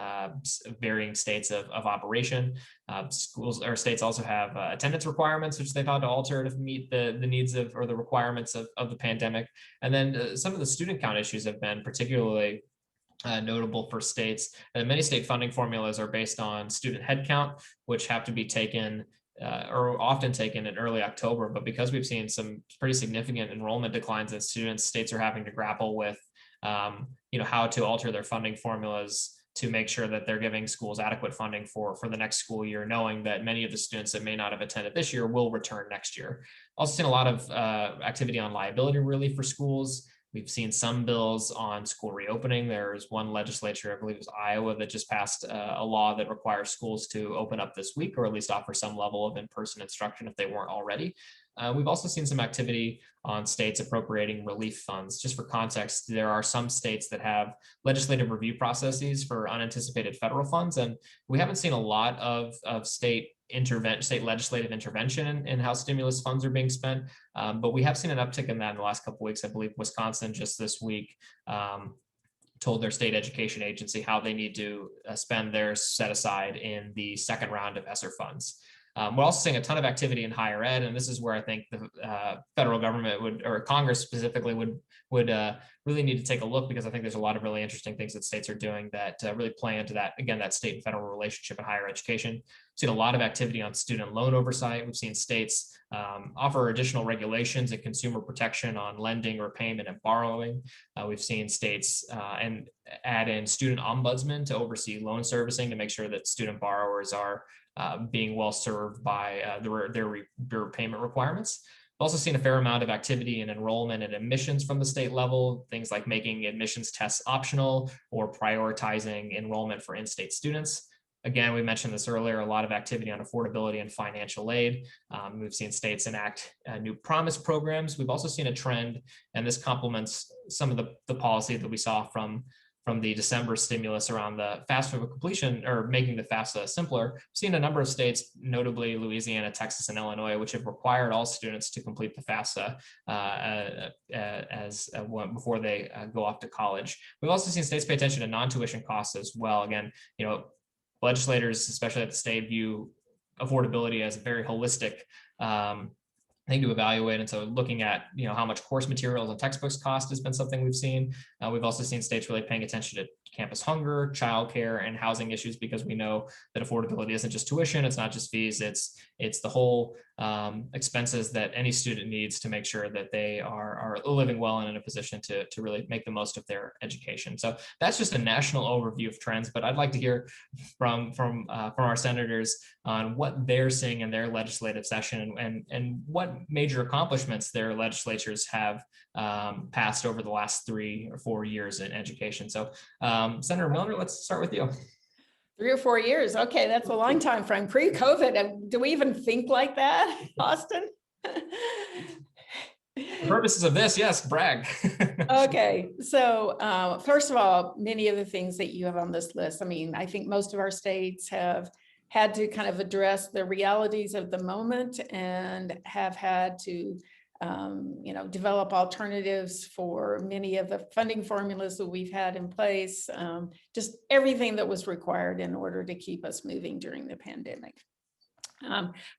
varying states of operation. Schools or states also have attendance requirements, which they've had to alter to meet the needs of, or the requirements of the pandemic. And then some of the student count issues have been particularly notable for states. And many state funding formulas are based on student headcount, which have to be taken or often taken in early October. But because we've seen some pretty significant enrollment declines in students, states are having to grapple with how to alter their funding formulas to make sure that they're giving schools adequate funding for the next school year, knowing that many of the students that may not have attended this year will return next year. Also seen a lot of activity on liability relief for schools. We've seen some bills on school reopening. There's one legislature, I believe it was Iowa, that just passed a law that requires schools to open up this week, or at least offer some level of in-person instruction if they weren't already. We've also seen some activity on states appropriating relief funds. Just for context, there are some states that have legislative review processes for unanticipated federal funds, and we haven't seen a lot of state legislative intervention in how stimulus funds are being spent, but we have seen an uptick in that in the last couple of weeks. I believe Wisconsin just this week told their state education agency how they need to spend their set aside in the second round of ESSER funds. We're also seeing a ton of activity in higher ed, and this is where I think the federal government or Congress specifically would really need to take a look, because I think there's a lot of really interesting things that states are doing that really play into that, again, that state and federal relationship in higher education. We've seen a lot of activity on student loan oversight. We've seen states offer additional regulations and consumer protection on lending, repayment, and borrowing. We've seen states and add in student ombudsman to oversee loan servicing to make sure that student borrowers are being well served by their repayment requirements. We've also seen a fair amount of activity in enrollment and admissions from the state level, things like making admissions tests optional or prioritizing enrollment for in-state students. Again, we mentioned this earlier, a lot of activity on affordability and financial aid. We've seen states enact new promise programs. We've also seen a trend, and this complements some of the policy that we saw from the December stimulus around the FAFSA completion, or making the FAFSA simpler. We've seen a number of states, notably Louisiana, Texas, and Illinois, which have required all students to complete the FAFSA before they go off to college. We've also seen states pay attention to non-tuition costs as well. Again, legislators, especially at the state, view affordability as a very holistic thing to evaluate. And so looking at, how much course materials and textbooks cost has been something we've seen. We've also seen states really paying attention to campus hunger, childcare, and housing issues, because we know that affordability isn't just tuition, it's not just fees, it's the whole expenses that any student needs to make sure that they are living well and in a position to really make the most of their education. So that's just a national overview of trends, but I'd like to hear from our senators on what they're seeing in their legislative session and what major accomplishments their legislatures have passed over the last 3 or 4 years in education. So Senator Milner, let's start with you. 3 or 4 years. Okay, that's a long time frame. Pre-COVID. Do we even think like that, Austin? For purposes of this, yes, brag. Okay, so first of all, many of the things that you have on this list, I mean, I think most of our states have had to kind of address the realities of the moment and have had to, develop alternatives for many of the funding formulas that we've had in place, just everything that was required in order to keep us moving during the pandemic.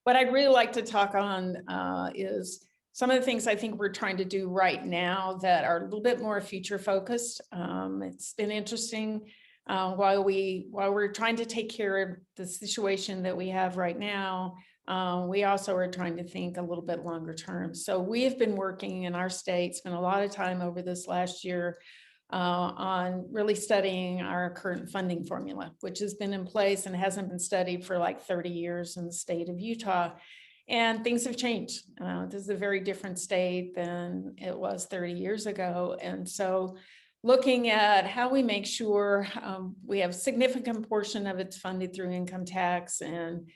What I'd really like to talk on is some of the things I think we're trying to do right now that are a little bit more future focused. It's been interesting while we're trying to take care of the situation that we have right now. We also are trying to think a little bit longer term. So we have been working in our state, spent a lot of time over this last year on really studying our current funding formula, which has been in place and hasn't been studied for like 30 years in the state of Utah. And things have changed. This is a very different state than it was 30 years ago. And so looking at how we make sure we have a significant portion of it's funded through income tax, and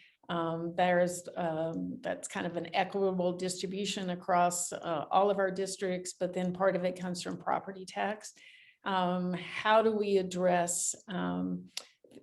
that's kind of an equitable distribution across all of our districts, but then part of it comes from property tax. How do we address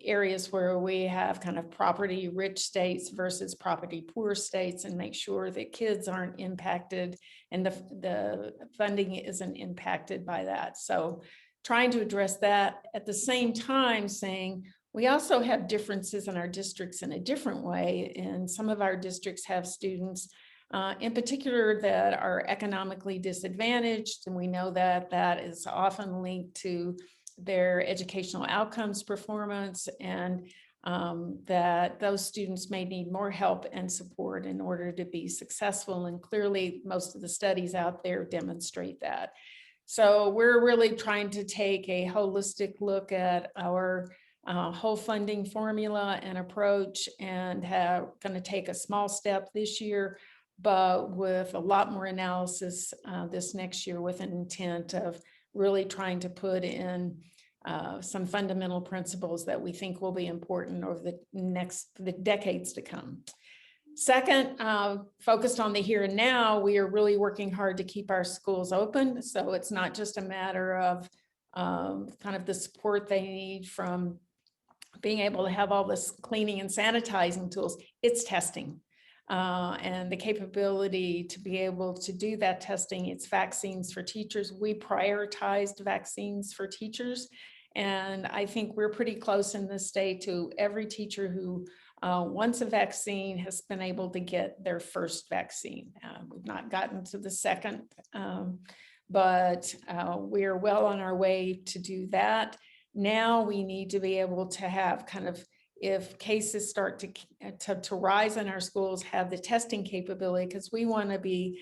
areas where we have kind of property rich states versus property poor states, and make sure that kids aren't impacted and the funding isn't impacted by that? So trying to address that at the same time saying we also have differences in our districts in a different way. And some of our districts have students in particular that are economically disadvantaged. And we know that that is often linked to their educational outcomes performance, and that those students may need more help and support in order to be successful. And clearly most of the studies out there demonstrate that. So we're really trying to take a holistic look at our whole funding formula and approach, and going to take a small step this year, but with a lot more analysis this next year, with an intent of really trying to put in some fundamental principles that we think will be important over the decades to come. Second, focused on the here and now, we are really working hard to keep our schools open. So it's not just a matter of kind of the support they need from being able to have all this cleaning and sanitizing tools, it's testing. And the capability to be able to do that testing. It's vaccines for teachers. We prioritized vaccines for teachers. And I think we're pretty close in this state to every teacher who wants a vaccine has been able to get their first vaccine. We've not gotten to the second, but we are well on our way to do that. Now we need to be able to have kind of, if cases start to rise in our schools, have the testing capability, because we want to be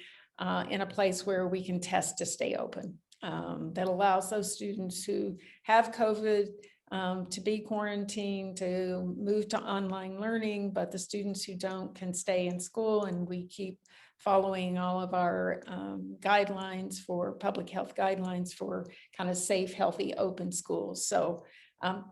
in a place where we can test to stay open. That allows those students who have COVID to be quarantined, to move to online learning, but the students who don't can stay in school, and we keep following all of our guidelines for public health guidelines for kind of safe, healthy, open schools. So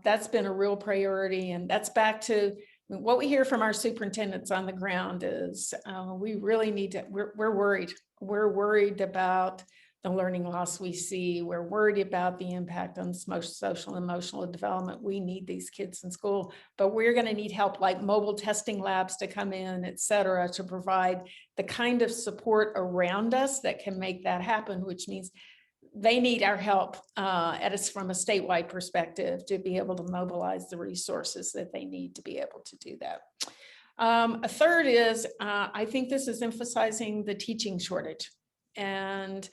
that's been a real priority. And that's back to what we hear from our superintendents on the ground is we really need to, we're worried. We're worried about the learning loss we see. We're worried about the impact on social and emotional development. We need these kids in school, but we're going to need help like mobile testing labs to come in, et cetera, to provide the kind of support around us that can make that happen, which means they need our help from a statewide perspective to be able to mobilize the resources that they need to be able to do that. A third is, I think this is emphasizing the teaching shortage. And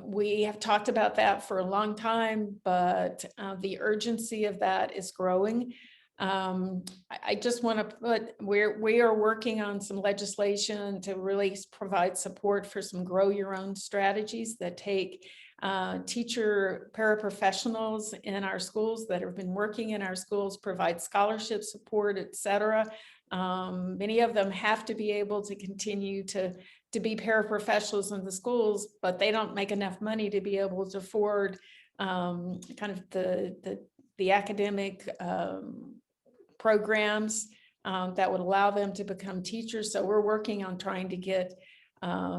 we have talked about that for a long time, but the urgency of that is growing. I just want to put, we are working on some legislation to really provide support for some grow your own strategies that take teacher paraprofessionals in our schools that have been working in our schools, provide scholarship support, et cetera. Many of them have to be able to continue to be paraprofessionals in the schools, but they don't make enough money to be able to afford kind of the academic programs that would allow them to become teachers. So we're working on trying to get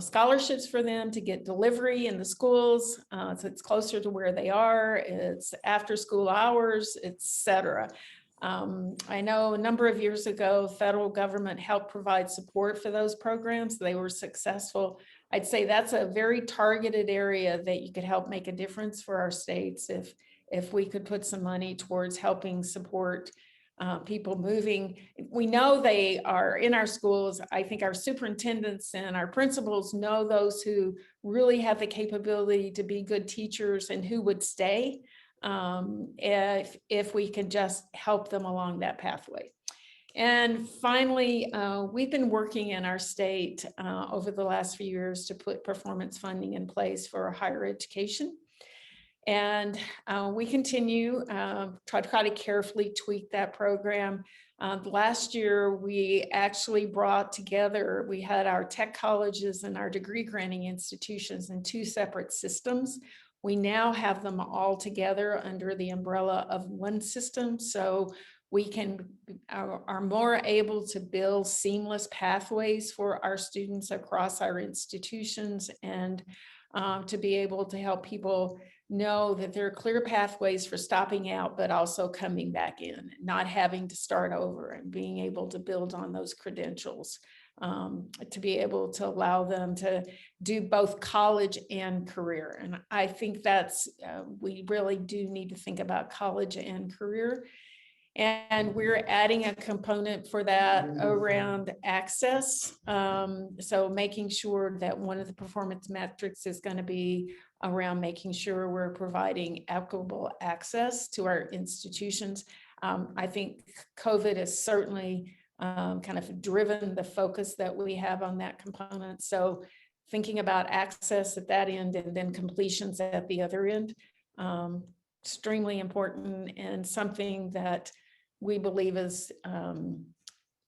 scholarships for them to get delivery in the schools. So it's closer to where they are. It's after school hours, etc. I know a number of years ago, federal government helped provide support for those programs. They were successful. I'd say that's a very targeted area that you could help make a difference for our states if we could put some money towards helping support people moving. We know they are in our schools. I think our superintendents and our principals know those who really have the capability to be good teachers and who would stay if we can just help them along that pathway. And finally, we've been working in our state over the last few years to put performance funding in place for higher education. And we continue try to carefully tweak that program. Last year, we actually brought together, we had our tech colleges and our degree granting institutions in 2 separate systems. We now have them all together under the umbrella of one system. So we are more able to build seamless pathways for our students across our institutions, and to be able to help people know that there are clear pathways for stopping out, but also coming back in, not having to start over, and being able to build on those credentials, to be able to allow them to do both college and career. And I think that's, we really do need to think about college and career. And we're adding a component for that around access. So making sure that one of the performance metrics is going to be around making sure we're providing equitable access to our institutions. I think COVID has certainly kind of driven the focus that we have on that component. So thinking about access at that end and then completions at the other end, extremely important, and something that we believe is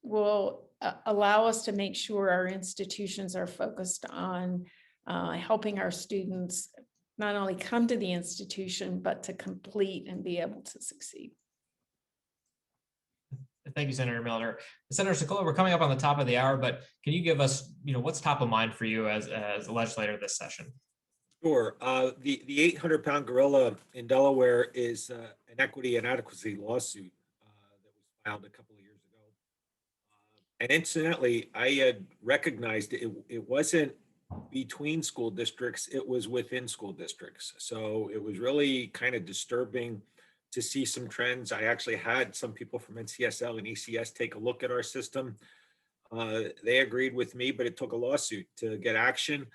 will allow us to make sure our institutions are focused on helping our students not only come to the institution, but to complete and be able to succeed. Thank you, Senator Milner. Senator Sokola, we're coming up on the top of the hour, but can you give us, what's top of mind for you as a legislator this session? Sure. The 800-pound gorilla in Delaware is an equity and adequacy lawsuit that was filed a couple of years ago. And incidentally, I had recognized it wasn't between school districts, it was within school districts. So it was really kind of disturbing to see some trends. I actually had some people from NCSL and ECS take a look at our system. They agreed with me, but it took a lawsuit to get action.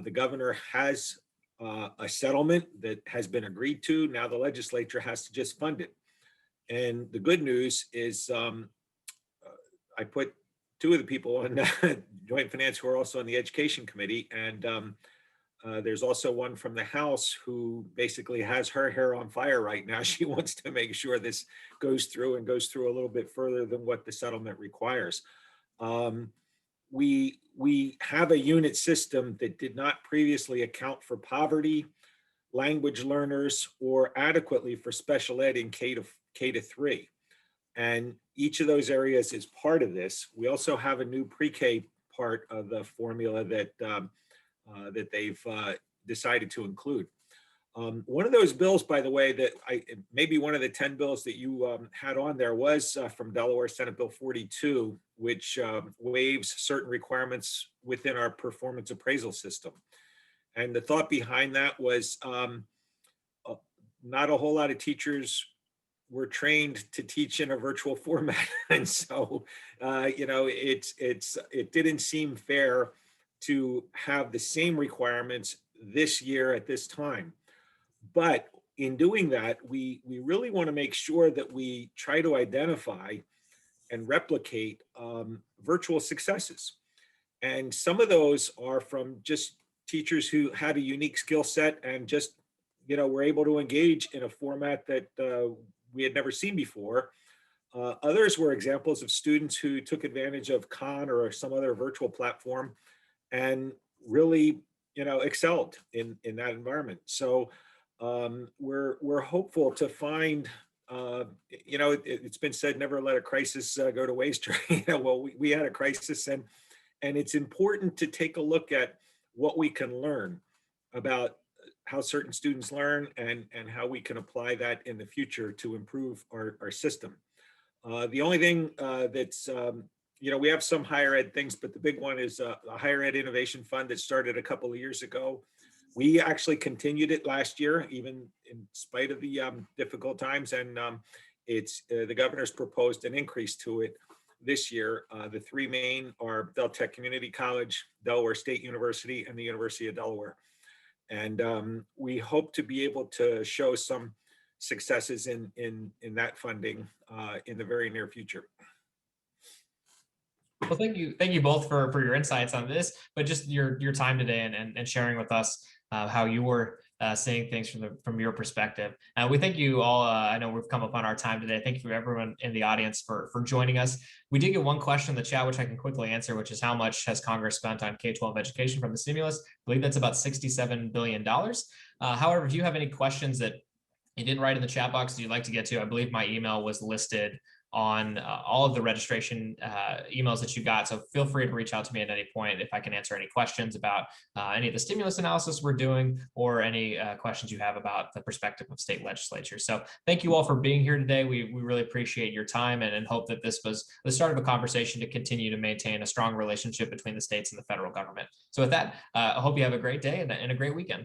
The governor has a settlement that has been agreed to. Now the legislature has to just fund it. And the good news is I put 2 of the people on Joint Finance who are also on the Education Committee. And there's also one from the House who basically has her hair on fire right now. She wants to make sure this goes through and goes through a little bit further than what the settlement requires. We have a unit system that did not previously account for poverty, language learners, or adequately for special ed in K to 3. And each of those areas is part of this. We also have a new pre-K part of the formula that that they've decided to include. One of those bills, by the way, that maybe one of the 10 bills that you had on there was from Delaware, Senate Bill 42, which waives certain requirements within our performance appraisal system. And the thought behind that was not a whole lot of teachers were trained to teach in a virtual format. And so, it didn't seem fair to have the same requirements this year at this time. But in doing that, we really want to make sure that we try to identify and replicate virtual successes. And some of those are from just teachers who had a unique skill set and just, were able to engage in a format that we had never seen before. Others were examples of students who took advantage of Khan or some other virtual platform and really, excelled in that environment. So we're hopeful to find, it's been said, never let a crisis go to waste. Well, we had a crisis, and And it's important to take a look at what we can learn about how certain students learn and how we can apply that in the future to improve our system. The only thing that's, we have some higher ed things, but the big one is a higher ed innovation fund that started a couple of years ago. We actually continued it last year, even in spite of the difficult times. And it's the governor's proposed an increase to it this year. The three main are Del Tech Community College, Delaware State University, and the University of Delaware. And we hope to be able to show some successes in that funding in the very near future. Well, thank you both for your insights on this, but just your time today and sharing with us how you were seeing things from your perspective. We thank you all. I know we've come upon our time today. Thank you for everyone in the audience for joining us. We did get one question in the chat, which I can quickly answer, which is how much has Congress spent on K-12 education from the stimulus? I believe that's about $67 billion. However, if you have any questions that you didn't write in the chat box that you'd like to get to, I believe my email was listed on all of the registration emails that you got. So feel free to reach out to me at any point if I can answer any questions about any of the stimulus analysis we're doing or any questions you have about the perspective of state legislatures. So thank you all for being here today. We really appreciate your time and hope that this was the start of a conversation to continue to maintain a strong relationship between the states and the federal government. So with that, I hope you have a great day and a great weekend.